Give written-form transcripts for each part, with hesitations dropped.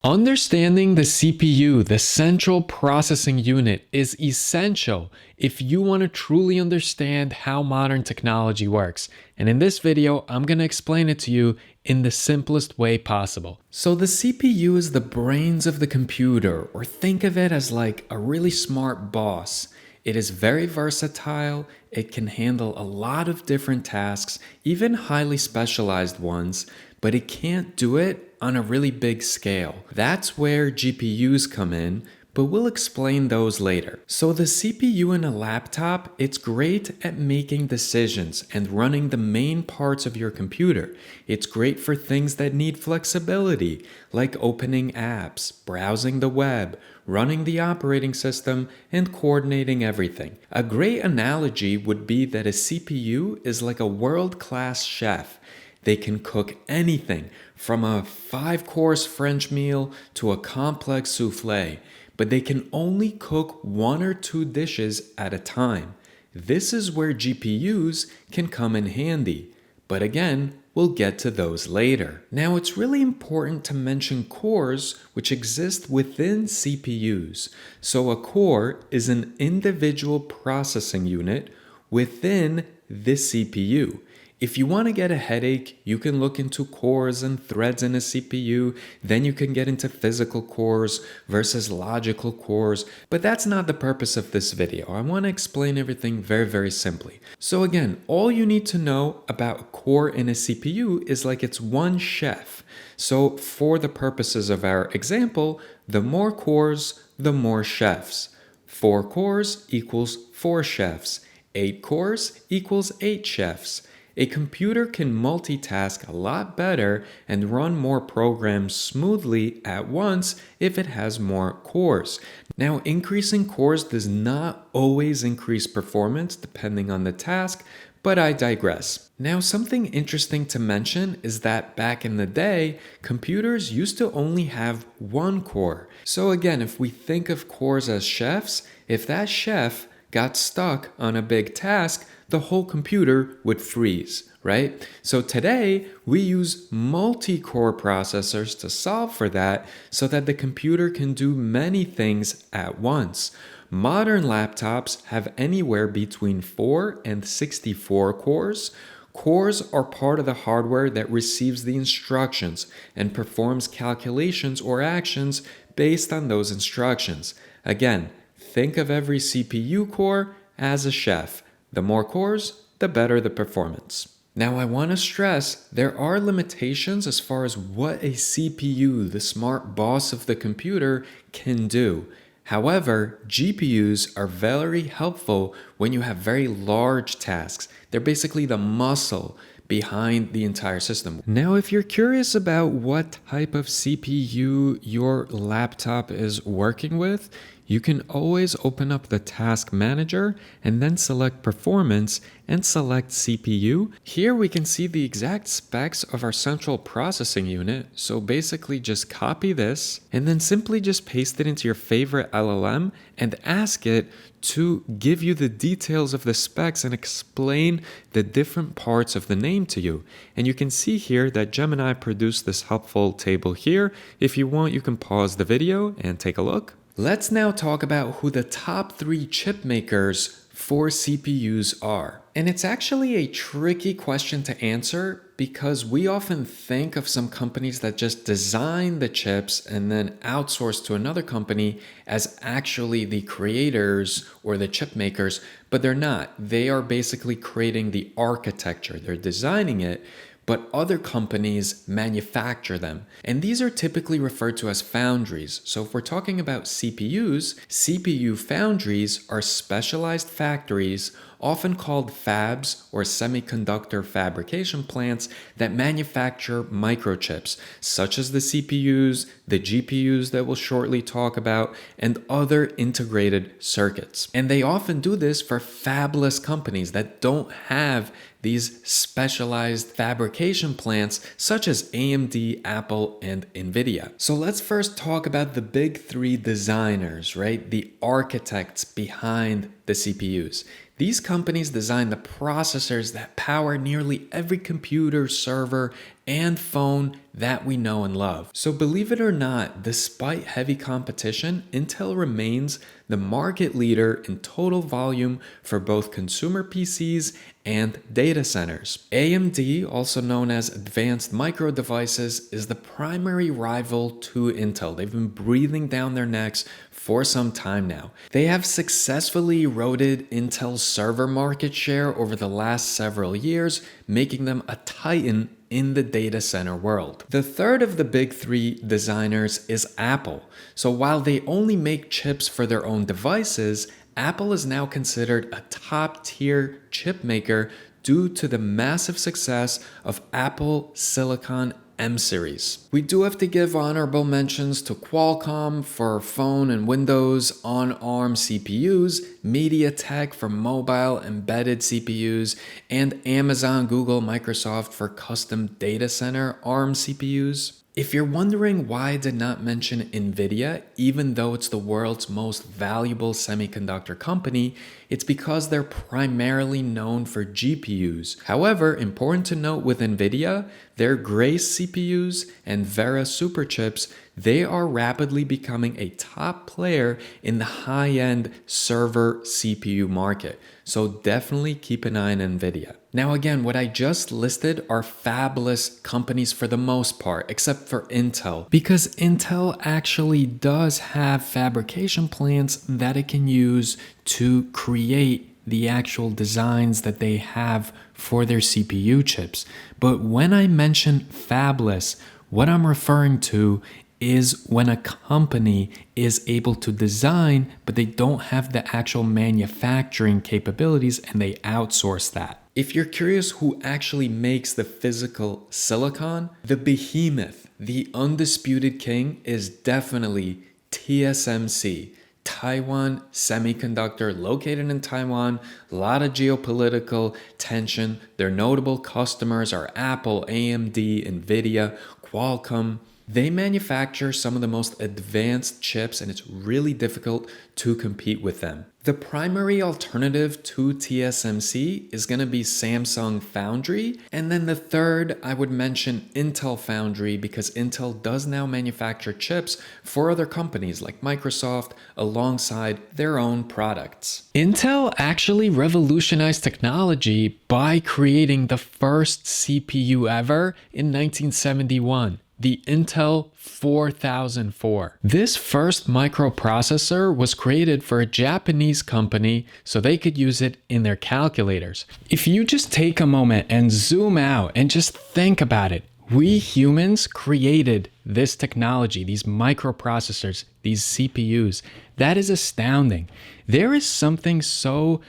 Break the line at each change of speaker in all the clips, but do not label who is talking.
Understanding the CPU, the central processing unit, is essential if you want to truly understand how modern technology works. And in this video, I'm going to explain it to you in the simplest way possible. So the CPU is the brains of the computer, or think of it as like a really smart boss. It is very versatile, it can handle a lot of different tasks, even highly specialized ones, but it can't do it on a really big scale. That's where GPUs come in, but we'll explain those later. So the CPU in a laptop, it's great at making decisions and running the main parts of your computer. It's great for things that need flexibility, like opening apps, browsing the web, running the operating system, and coordinating everything. A great analogy would be that a CPU is like a world-class chef. They can cook anything from a 5-course French meal to a complex souffle, but they can only cook 1 or 2 dishes at a time. This is where GPUs can come in handy, but again, we'll get to those later. Now, it's really important to mention cores which exist within CPUs. So a core is an individual processing unit within the CPU. If you want to get a headache, you can look into cores and threads in a CPU, then you can get into physical cores versus logical cores, but that's not the purpose of this video. I want to explain everything very, very simply. So again, all you need to know about a core in a CPU is like it's one chef. So for the purposes of our example, the more cores, the more chefs. 4 cores equals 4 chefs. 8 cores equals 8 chefs. A computer can multitask a lot better and run more programs smoothly at once if it has more cores. Now, increasing cores does not always increase performance depending on the task, but I digress. Now, something interesting to mention is that back in the day, computers used to only have 1 core. So again, if we think of cores as chefs, if that chef got stuck on a big task, the whole computer would freeze, right? So today, we use multi-core processors to solve for that so that the computer can do many things at once. Modern laptops have anywhere between 4 and 64 cores. Cores are part of the hardware that receives the instructions and performs calculations or actions based on those instructions. Again, think of every CPU core as a chef. The more cores, the better the performance. Now, I want to stress there are limitations as far as what a CPU, the smart boss of the computer, can do. However, GPUs are very helpful when you have very large tasks. They're basically the muscle behind the entire system. Now, if you're curious about what type of CPU your laptop is working with, you can always open up the task manager and then select performance and select CPU. Here we can see the exact specs of our central processing unit. So basically just copy this and then simply just paste it into your favorite LLM and ask it to give you the details of the specs and explain the different parts of the name to you. And you can see here that Gemini produced this helpful table here. If you want, you can pause the video and take a look. Let's now talk about who the top 3 chip makers for CPUs are. And it's actually a tricky question to answer because we often think of some companies that just design the chips and then outsource to another company as actually the creators or the chip makers, but they're not. They are basically creating the architecture. They're designing it, but other companies manufacture them. And these are typically referred to as foundries. So if we're talking about CPUs, CPU foundries are specialized factories, often called fabs or semiconductor fabrication plants, that manufacture microchips, such as the CPUs, the GPUs that we'll shortly talk about, and other integrated circuits. And they often do this for fabless companies that don't have these specialized fabrication plants such as AMD, Apple, and Nvidia. So let's first talk about the big 3 designers, right? The architects behind the CPUs. These companies design the processors that power nearly every computer, server, and phone that we know and love. So believe it or not, despite heavy competition, Intel remains the market leader in total volume for both consumer PCs and data centers. AMD, also known as Advanced Micro Devices, is the primary rival to Intel. They've been breathing down their necks for some time now. They have successfully eroded Intel's server market share over the last several years, making them a titan in the data center world. The third of the big three designers is Apple. So while they only make chips for their own devices, Apple is now considered a top-tier chip maker due to the massive success of Apple Silicon M series. We do have to give honorable mentions to Qualcomm for phone and Windows on ARM CPUs, MediaTek for mobile embedded CPUs, and Amazon, Google, Microsoft for custom data center ARM CPUs. If you're wondering why I did not mention NVIDIA, even though it's the world's most valuable semiconductor company, it's because they're primarily known for GPUs. However, important to note with NVIDIA, their Grace CPUs and Vera superchips, they are rapidly becoming a top player in the high-end server CPU market. So definitely keep an eye on NVIDIA. Now again, what I just listed are fabless companies for the most part, except for Intel, because Intel actually does have fabrication plants that it can use to create the actual designs that they have for their CPU chips. But when I mention fabless, what I'm referring to is when a company is able to design, but they don't have the actual manufacturing capabilities and they outsource that. If you're curious who actually makes the physical silicon, the behemoth, the undisputed king is definitely TSMC. Taiwan Semiconductor, located in Taiwan, a lot of geopolitical tension. Their notable customers are Apple, AMD, NVIDIA, Qualcomm. They manufacture some of the most advanced chips, and it's really difficult to compete with them. The primary alternative to TSMC is going to be Samsung Foundry. And then the third, I would mention Intel Foundry, because Intel does now manufacture chips for other companies like Microsoft alongside their own products. Intel actually revolutionized technology by creating the first CPU ever in 1971. The Intel 4004. This first microprocessor was created for a Japanese company so they could use it in their calculators. If you just take a moment and zoom out and just think about it, we humans created this technology, these microprocessors, these CPUs. That is astounding. There is something so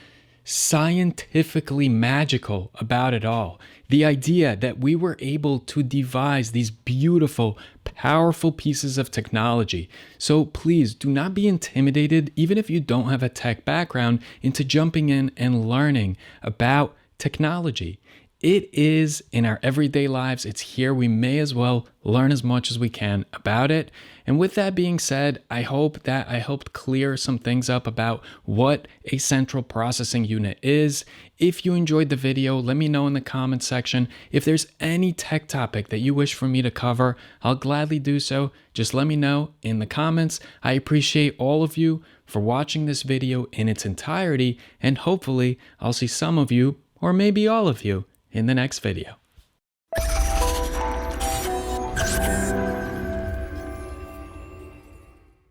scientifically magical about it all. The idea that we were able to devise these beautiful, powerful pieces of technology. So please do not be intimidated, even if you don't have a tech background, into jumping in and learning about technology. It is in our everyday lives. It's here. We may as well learn as much as we can about it. And with that being said, I hope that I helped clear some things up about what a central processing unit is. If you enjoyed the video, let me know in the comment section. If there's any tech topic that you wish for me to cover, I'll gladly do so. Just let me know in the comments. I appreciate all of you for watching this video in its entirety, and hopefully I'll see some of you, or maybe all of you, in the next video.